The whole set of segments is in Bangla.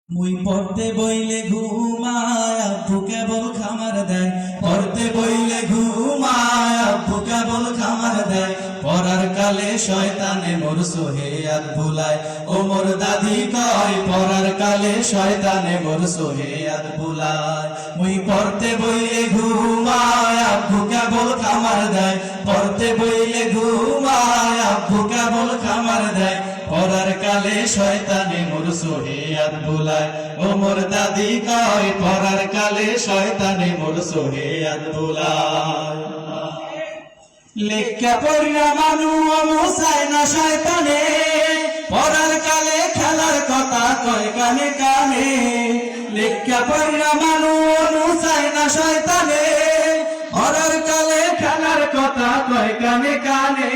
মুই পড়তে বইলে ঘুমায় আব্বু কেবল খামার দেয়। পড়তে বইলে ঘুমায় আব্বু কেবল খামার দেয়। পড়ার কালে শয়তানে মোর সোহেয়াত ভুলায়। ও মোর দাদি কয় পড়ার কালে শয়তানে মোর সোহেয়াত ভুলায়। মুই পড়তে বইলে ঘুমায় আব্বু কেবল খামার দেয়। পড়তে বইলে ঘুমায় আব্বু কেবল খামার দেয়। পড়ার কালে শয়তানে মোর সোহেয়াত ভুলায়। ও মোর দাদি কয় পড়ার কালে শয়তানে মোর সোহেয়াত ভুলায়। লেখা পড়িয়া মানু মুসায় না শয়তানে। পড়ার কালে খেলার কথা কয় কানে কানে। লেখা পড়িয়া মানু মুসায় না শয়তানে। পড়ার কালে খেলার কথা কয় কানে কানে।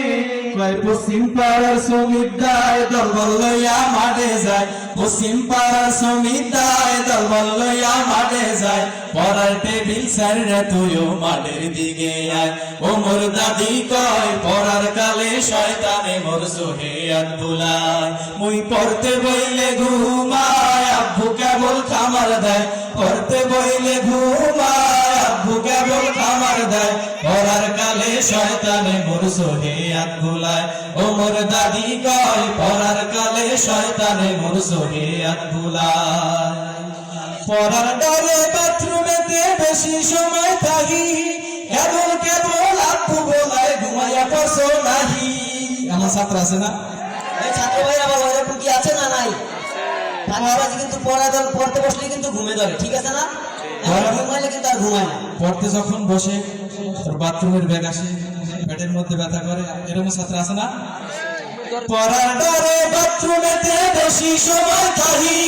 কয় পশ্চিম পাড়ার সমিতায় দলবল লইয়া মাঠে যায়। পশ্চিম পাড়ার সমিতায় দলবল লইয়া মাঠে যায়। পড়ার টেবিল সাইরে তুইও মাঠের দিকে আয়। ও মোর দাদি কয় পড়ার কালে শয়তানে মোর সোহেয়াত ভুলায়। মুই পড়তে বইলে ঘুমায় আব্বু কেবল খামার দেয়। পড়তে বইলে ঘুমায় আব্বু কেবল খামার দেয়। পড়ার কালে শয়তানে মোর সোহেয়াত ভুলায়। ও মোর দাদি কয় পড়ার কালে শয়তানে মোর সোহেয়াত ভুলায়। পড়ার ডরে বাথরুমেতে বেশি সময় থাকি। কেবল কেবল আব্বু বলায় ঘুমাইয়া পড়ছো নাহি। আমার ছাত্র আছে না? এই ছাত্র ভাই আবার ওইরকম কি আছে না নাই? ফাঁকাবাজি কিন্তু পড়তে বসলে কিন্তু ঘুমে ধরে, ঠিক আছে না? ঘুমাইলে কিন্তু আর ঘুমায় না। পড়তে যখন বসে তোর বাথরুমের ব্যাগ আসে, পেটের মধ্যে ব্যথা করে, এরকম ছাত্র আছে না? পড়ার ডরে বাথরুমেতে বেশি সময় থাকি।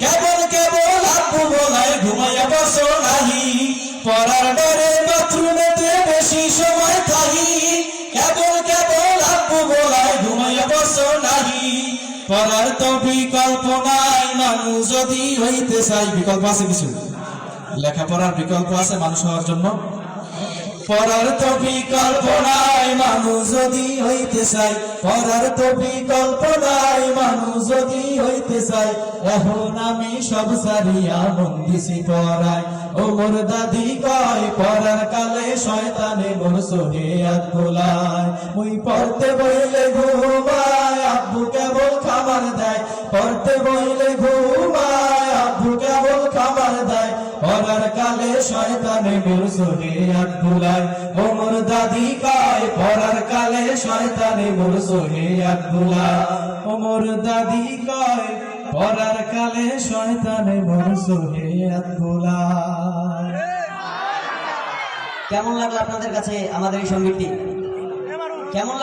কেবল কেবল আব্বু বলায় ঘুমাইয়া বসো নাহি। পড়ার ডরে বাথরুমেতে বেশি সময় থাকি। কেবল কেবল আব্বু বলায় ঘুমাইয়া বসো নাহি। পড়ার তো বিকল্প নাই মানুষ যদি হইতে চাই। বিকল্প আছে কিছু? লেখাপড়ার বিকল্প আছে মানুষ হওয়ার জন্য? পড়ার তো বিকল্প নাই মানুষ যদি হইতে চাই। পড়ার তো বিকল্প নাই মানুষ যদি হইতে চাই। এখন আমি সব সারিয়া মন দিছি পড়ায়। ও মোর দাদি কয় পড়ার কালে শয়তানে মোর সোহেয়াত ভুলায়। মুই পড়তে বইলে ঘুমায় আব্বু কেবল খামার দেয়। পড়তে বইলে ঘুমায় আব্বু কেবল খামার দেয়। পড়ার কালে শয়তানে মোর সোহেয়াত ভুলায়। ও মোর দাদি কয় পড়ার কালে শয়তানে মোর সোহেয়াত ভুলায়। ও মোর দাদি কয় পড়ার কালে শয়তানে মোর সোহেয়াত ভুলায়। কেমন লাগলো আপনাদের কাছে আমাদের এই সঙ্গীতটি? কেমন